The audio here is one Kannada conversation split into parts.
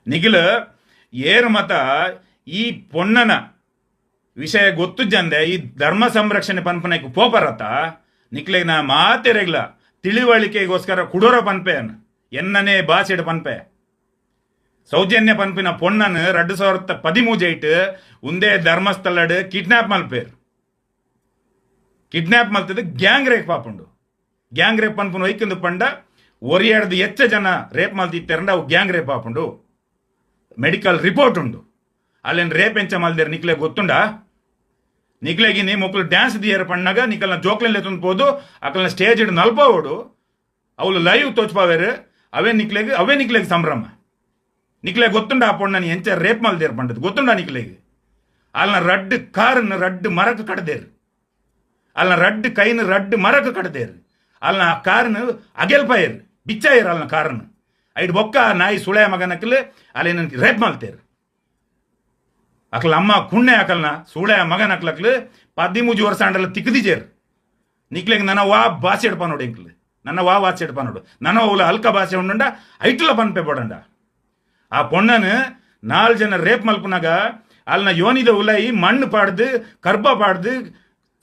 ನಿಖಿಲ್ ಏರು ಮತ ಈ ಪೊನ್ನನ ವಿಷಯ ಗೊತ್ತು ಜಂದೆ ಈ ಧರ್ಮ ಸಂರಕ್ಷಣೆ ಪನ್ಪನಕ್ಕೆ ಪೋಪರತ್ತ ನಿಕ್ಲೆಗ್ ನಾ ಮಾತೆರೆಗ್ಲ ತಿಳಿವಳಿಕೆಗೋಸ್ಕರ ಕುಡೋರ ಪನ್ಪೆಯನ್ ಎನ್ನನೇ ಬಾಸಿಡ್ ಪನ್ಪೆ ಸೌಜನ್ಯ ಪನ್ಪಿನ ಪೊನ್ನನ್ 2013 ಉಂದೇ ಧರ್ಮಸ್ಥಳಡ್ ಕಿಡ್ನಾಪ್ ಮಲ್ಪೇರ್ ಕಿಡ್ನಾಪ್ ಮಲ್ತದ ಗ್ಯಾಂಗ್ ರೇಪ್ ಪಾಪುಂಡು ಗ್ಯಾಂಗ್ ರೇಪ್ ಪನ್ಪುನ ವೈಕಂದು ಪಂಡ ಒರಿಯಾಡ್ದು ಹೆಚ್ಚ ಜನ ರೇಪ್ ಮಲ್ತಿತ್ತಾರಂಡ ಅವು ಗ್ಯಾಂಗ್ ರೇಪ್ ಪಾಪುಂಡು ಮೆಡಿಕಲ್ ರಿಪೋರ್ಟ್ ಉಂಡು ಅಲ್ಲೇನು ರೇಪ್ ಎಂಚ ಮಲ್ದೇರು ನಿಕ್ಲೆ ಗೊತ್ತುಂಡ ನಿಕ್ಲೆಗಿ ನೀ ಮೊಕ್ಕಲು ಡ್ಯಾನ್ಸ್ ದಿಯರ್ ಪಣ್ಣಾಗ ನಿಕಲ್ನ ಜೋಕ್ಲೆಲ್ಲ ತುಂಬೋದು ಅಕಲ್ನ ಸ್ಟೇಜ್ ಇಡ್ ನಲ್ಪೋಡು ಅವಳು ಲೈವ್ ತೋಚ್ಪಾವೇರು ಅವೇ ನಿಕ್ಲೆಗೆ ಸಂಭ್ರಮ ನಿಕ್ಲೆ ಗೊತ್ತುಂಡ ಆ ಪೊಣ್ಣನ ಎಂಚ ರೇಪ್ ಮಲ್ದೇರು ಪಂಡದು ಗೊತ್ತುಂಡ ನಿಕ್ಲೆಗೆ ಅಲ್ನ ರಡ್ಡು ಕಾರನ್ನ ರಡ್ಡು ಮರಕ್ಕೆ ಕಡ್ದೇರು ಅಲ್ನ ರಡ್ಡು ಕೈನ ರಡ್ಡು ಮರಕ್ಕೆ ಕಡ್ದೇರು ಅಲ್ನ ಕಾರನ್ನ ಅಗೆಲ್ಪಾಯರು ಬಿಚ್ಚಾಯರು ಅಲ್ನ ಕಾರನ್ನ ಐಡ್ ಬೊಕ್ಕ ನಾಯಿ ಸುಳೆ ಮಗನಕ್ಕಲು ಅಲ್ಲೇನ ರೇಪ್ ಮಲ್ತೇರು ಅಕ್ಲ ಅಮ್ಮ ಕುಣ್ಣೆ ಅಕಲ್ನ ಸುಳೆ ಮಗನ ಅಕ್ಲಕ್ಲು 13 ವರ್ಷ ಅಂಡಲ್ಲ ತಿಕ್ಕದಿಜೇರು ನಿಕ್ಲೆಗೆ ನನ್ನ ವಾ ಭಾಷೆ ಎಡ್ಪ ನೋಡು ಎಂಕ್ಲು ನನ್ನ ವಾ ಭಾಷೆ ಎಡ್ಪ ನೋಡು ನನ್ನ ಅವಳ ಹಲ್ಕ ಭಾಷೆ ಉಂಡ ಐಟ್ಲ ಪನ್ಪೆ ಪಡಂಡ ಆ ಪೊಣ್ಣನು 4 ಜನ ರೇಪ್ ಮಲ್ಪನಾಗ ಅಲ್ನ ಯೋನಿದ ಉಲೈ ಮಣ್ಣು ಪಾಡ್ದು ಕರ್ಬ ಪಾಡ್ದು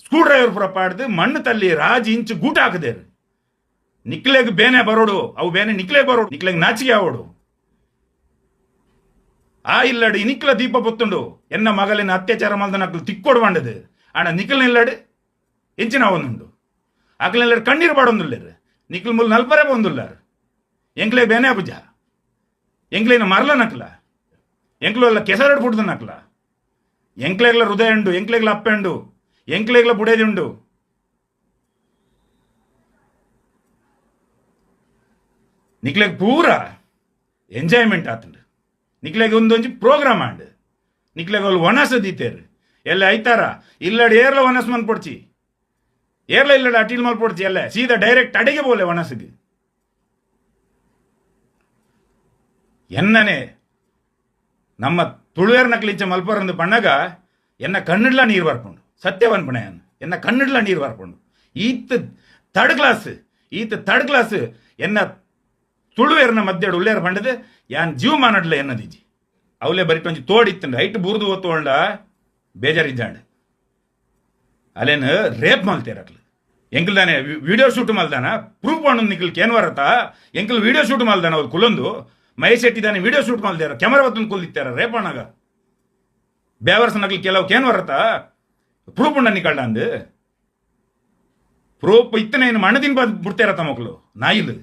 ಸ್ಕ್ರೂ ಡ್ರೈವರ್ ಪುರ ಪಾಡ್ದು ಮಣ್ಣು ತಲ್ಲಿ ರಾಜಿ ಇಂಚು ಗೂಟ ಹಾಕದೇರು ನಿಕ್ಲೆಗೆ ಬೇನೆ ಬರೋಡು ಅವು ಬೇನೆ ನಿಕ್ಲೆಗೆ ಬರೋಡು ನಿಕ್ಲೆಗೆ ನಾಚಿಗೆ ಆವೋಡು ಆ ಇಲ್ಲಡು ಇನಿಕ್ಲ ದೀಪ ಪೊತ್ತುಂಡು ಎನ್ನ ಮಗಲಿನ ಅತ್ಯಾಚಾರ ಮಲ್ದ ನಕ್ಲು ತಿಕ್ಕೊಡು ಬಂಡದು ಆಣ ನಿಕ್ಲ ಇಲ್ಲಡು ಎಂಚಿನ ಒಂದುಂಡು ಅಕ್ಲೆಲ್ಲರು ಕಣ್ಣೀರು ಪಾಡೊಂದುಲ್ಲೇರು ನಿಕ್ಲ ಮುಲ್ ನಲ್ಪರೆ ಬಂದುಲ್ಲಾರು ಎಂಕ್ಲೆ ಬೇನೆ ಪುಜ ಎಂಕ್ಲೇನ ಮರಲ ನಕ್ಲ ಎಂಕ್ಲು ಎಲ್ಲ ಕೆಸರಡು ಪುಡ್ದು ನಕ್ಲ ಎಂಕ್ಲೆಗ್ಲ ಹೃದಯ ಉಂಡು ಎಂಕ್ಲೆಗ್ಲ ಅಪ್ಪೆಂಡು ಎಂಕ್ಲೆಗ್ಲ ಬುಡೇದುಂಡು ನಿಕ್ಲೆಗ್ ಪೂರ ಎಂಜಾಯ್ಮೆಂಟ್ ಆತುಂಡು ನಿಕ್ಲೆಗೆ ಒಂದೊಂದು ಪ್ರೋಗ್ರಾಮ್ ಆಂಡ್ ನಿಕ್ಲೆಗೆ ಅವ್ರು ವನಸ ದೀತೇರು ಎಲ್ಲ ಐತಾರ ಇಲ್ಲಡ್ ಏರ್ಲ ವನಸ್ ಮನ್ ಪೊಡ್ಚಿ ಏರ್ಲ ಇಲ್ಲಡ ಅಟೀಲ್ ಮಲ್ ಪೊಡ್ಚಿ ಎಲ್ಲ ಸೀದಾ ಡೈರೆಕ್ಟ್ ಅಡಿಗೆ ಬೋಲೆ ವನಸ್ಗೆ ಎನ್ನನೆ ನಮ್ಮ ತುಳುವೇರ್ ನಕ್ಲಿಂಚ ಮಲ್ಪರಂದು ಪಣ್ಣಗ ಎನ್ನ ಕಣ್ಣಿಡ್ಲ ನೀರು ಬರ್ಕೊಂಡು ಸತ್ಯವನ್ ಪಣೆಯನ್ ಎನ್ನ ಕಣ್ಣಿಡ್ಲ ನೀರು ಬರ್ಕೊಂಡು ಈತ್ ಥರ್ಡ್ ಕ್ಲಾಸ್ ಎನ್ನ ತುಳುವೇರ್ನ ಮಧ್ಯೆ ಉಳ್ಳೇರ್ ಪಂಡದು ಯಾನ್ ಜೀವ ಮಾನಡ್ಲ ಎನ್ನದಿಜಿ ಅವಲೇ ಬರಿಟೊಂಜಿ ತೋಡಿತ್ತಂಡ ಐಟ್ ಬುರ್ದು ಓದ್ತೊಂಡ ಬೇಜಾರಿದ್ದಾಂಡ ಅಲ್ಲೇನು ರೇಪ್ ಮಲ್ತೇರಕ್ಲು ಎಂಕಲ್ದಾನೆ ವಿಡಿಯೋ ಶೂಟ್ ಮಲ್ದಾನ ಪ್ರೂಫ್ ಪಣ್ಣು ನಿಕ್ಲು ಕೇನ್ ವರತ ಎಂಕಲ್ ವಿಡಿಯೋ ಶೂಟ್ ಮಲ್ದಾನ ಅವ್ರು ಕುಲೊಂದು ಮಹೇಶ್ ಶೆಟ್ಟಿದಾನೆ ವಿಡಿಯೋ ಶೂಟ್ ಮಲ್ದಾರ ಕ್ಯಾಮರಾ ಬತ್ತೊಂದು ಕುಲ್ದಿತ್ತಾರ ರೇಪ್ ಅಣ್ಣಾಗ ಬೇವರ್ಸ ನಕ್ಲು ಕೆಲವು ಕೇನ್ ವರತ ಪ್ರೂಫ್ ಉಂಡ ನಿಕಳ್ಳ ಅಂದು ಪ್ರೂಫ್ ಇತ್ತನೇನು ಮಣ್ಣದಿನ ಬಿಡ್ತೇರತ್ತ ಮಕ್ಕಳು ನಾಯಿಲು